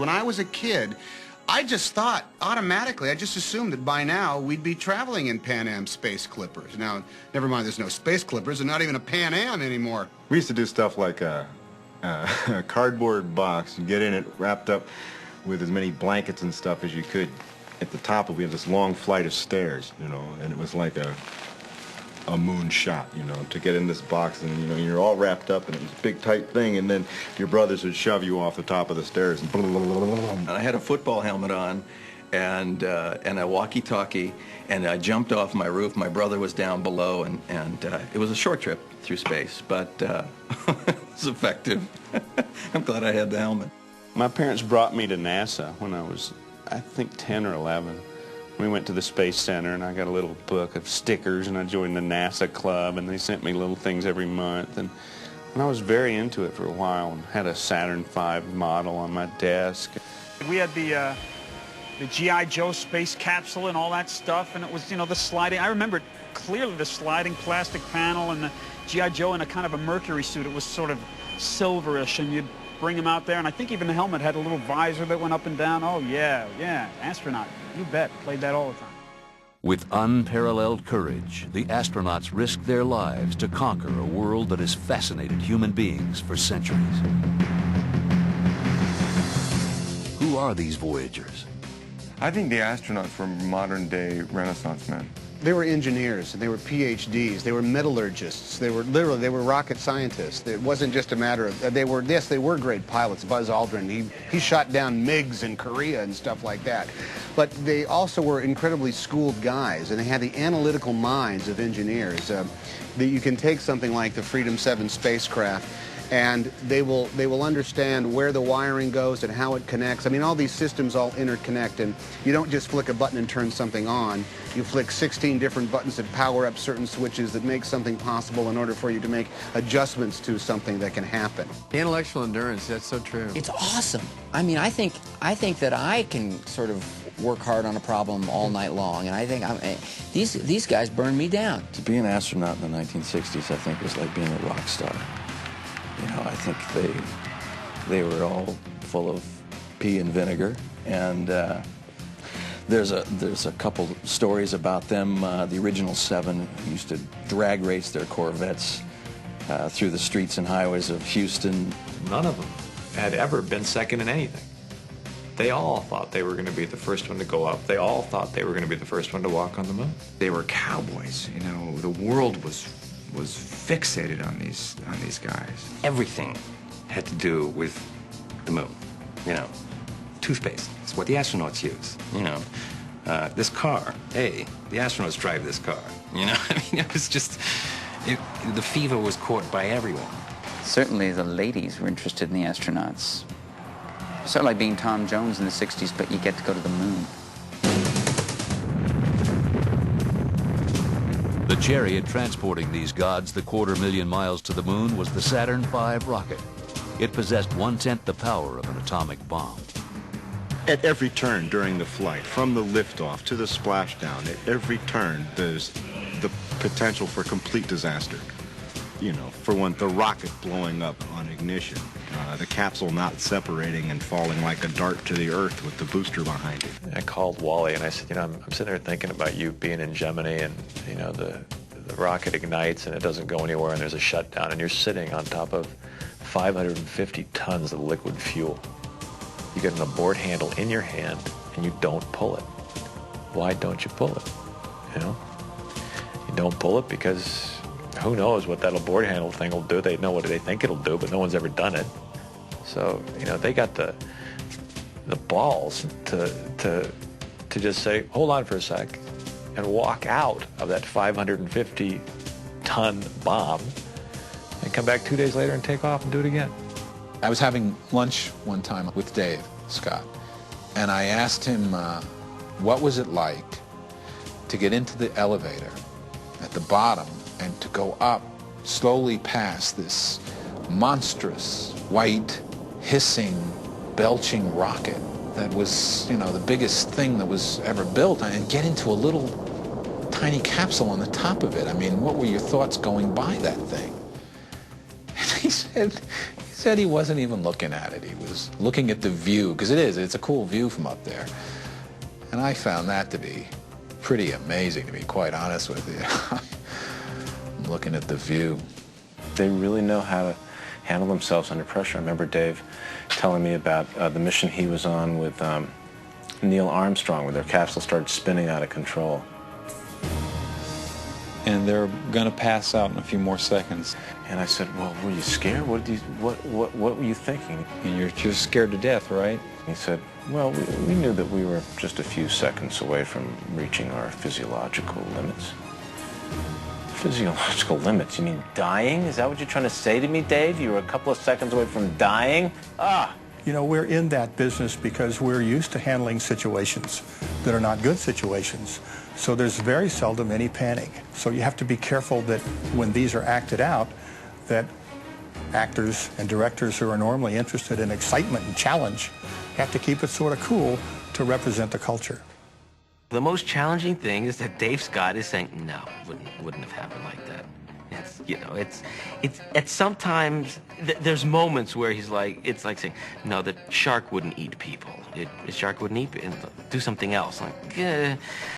When I was a kid, I just thought, automatically, I just assumed that by now we'd be traveling in Pan Am Space Clippers. Now, never mind, there's no Space Clippers and not even a Pan Am anymore. We used to do stuff like a cardboard box. You get in it wrapped up with as many blankets and stuff as you could. At the top of it, we had this long flight of stairs, you know, and it was like a moon shot, you know, to get in this box, and, you know, you're all wrapped up, and it was a big, tight thing, and then your brothers would shove you off the top of the stairs. And I had a football helmet on and a walkie-talkie, and I jumped off my roof. My brother was down below, and it was a short trip through space, but it was effective. I'm glad I had the helmet. My parents brought me to NASA when I was, I think, 10 or 11. We went to the Space Center, and I got a little book of stickers, and I joined the NASA club, and they sent me little things every month. And I was very into it for a while, and had a Saturn V model on my desk. We had the G.I. Joe space capsule and all that stuff, and it was, you know, the sliding. I remember clearly the sliding plastic panel and the G.I. Joe in a kind of a Mercury suit. It was sort of silverish, and you'd bring him out there, and I think even the helmet had a little visor that went up and down. Oh, yeah, astronaut. You bet. Played that all the time. With unparalleled courage, the astronauts risked their lives to conquer a world that has fascinated human beings for centuries. Who are these voyagers? I think the astronauts were modern-day Renaissance men. They were engineers, they were PhDs, they were metallurgists, they were rocket scientists. It wasn't just a matter of, they were great pilots. Buzz Aldrin, he shot down MiGs in Korea and stuff like that. But they also were incredibly schooled guys, and they had the analytical minds of engineers. That you can take something like the Freedom 7 spacecraft, and they will understand where the wiring goes and how it connects. I mean, all these systems all interconnect, and you don't just flick a button and turn something on. You flick 16 different buttons that power up certain switches that make something possible in order for you to make adjustments to something that can happen. The intellectual endurance, that's so true. It's awesome. I mean, I think that I can sort of work hard on a problem all night long, and I think these guys burn me down. To be an astronaut in the 1960s, I think, was like being a rock star. You know, I think they were all full of pee and vinegar, and there's a couple stories about them. The original 7 used to drag race their Corvettes through the streets and highways of Houston. None of them had ever been second in anything. They all thought they were going to be the first one to go up. They all thought they were going to be the first one to walk on the moon. They were cowboys. You know, the world was fixated on these guys. Everything had to do with the moon, you know. To space. It's what the astronauts use, you know. This car, hey, the astronauts drive this car, you know. I mean, it was just, the fever was caught by everyone. Certainly the ladies were interested in the astronauts. Sort of like being Tom Jones in the 60s, but you get to go to the moon. The chariot transporting these gods the 250,000 miles to the moon was the Saturn V rocket. It possessed 1/10 the power of an atomic bomb. At every turn during the flight, from the liftoff to the splashdown, at every turn, there's the potential for complete disaster. You know, for one, the rocket blowing up on ignition, the capsule not separating and falling like a dart to the earth with the booster behind it. I called Wally and I said, you know, I'm sitting there thinking about you being in Gemini, and, you know, the rocket ignites and it doesn't go anywhere and there's a shutdown, and you're sitting on top of 550 tons of liquid fuel. You get an abort handle in your hand and you don't pull it. Why don't you pull it? You know? You don't pull it because who knows what that abort handle thing will do. They know what they think it'll do, but no one's ever done it. So, you know, they got the balls to just say, hold on for a sec, and walk out of that 550-ton bomb and come back 2 days later and take off and do it again. I was having lunch one time with Dave Scott, and I asked him what was it like to get into the elevator at the bottom and to go up slowly past this monstrous, white, hissing, belching rocket that was, you know, the biggest thing that was ever built, and get into a little tiny capsule on the top of it. I mean, what were your thoughts going by that thing? And he said he wasn't even looking at it. He was looking at the view, because it's a cool view from up there. And I found that to be pretty amazing, to be quite honest with you. I'm looking at the view. They really know how to handle themselves under pressure. I remember Dave telling me about the mission he was on with Neil Armstrong, where their capsule started spinning out of control. And they're going to pass out in a few more seconds. And I said, well, were you scared? What were you thinking? And you're just scared to death, right? He said, well, we knew that we were just a few seconds away from reaching our physiological limits. Physiological limits? You mean dying? Is that what you're trying to say to me, Dave? You were a couple of seconds away from dying? Ah! You know, we're in that business because we're used to handling situations that are not good situations. So there's very seldom any panic. So you have to be careful that when these are acted out, that actors and directors who are normally interested in excitement and challenge have to keep it sort of cool to represent the culture. The most challenging thing is that Dave Scott is saying, no, wouldn't have happened like that. It's sometimes there's moments where he's like, it's like saying, no, the shark wouldn't eat people. The shark wouldn't eat, do something else. Like,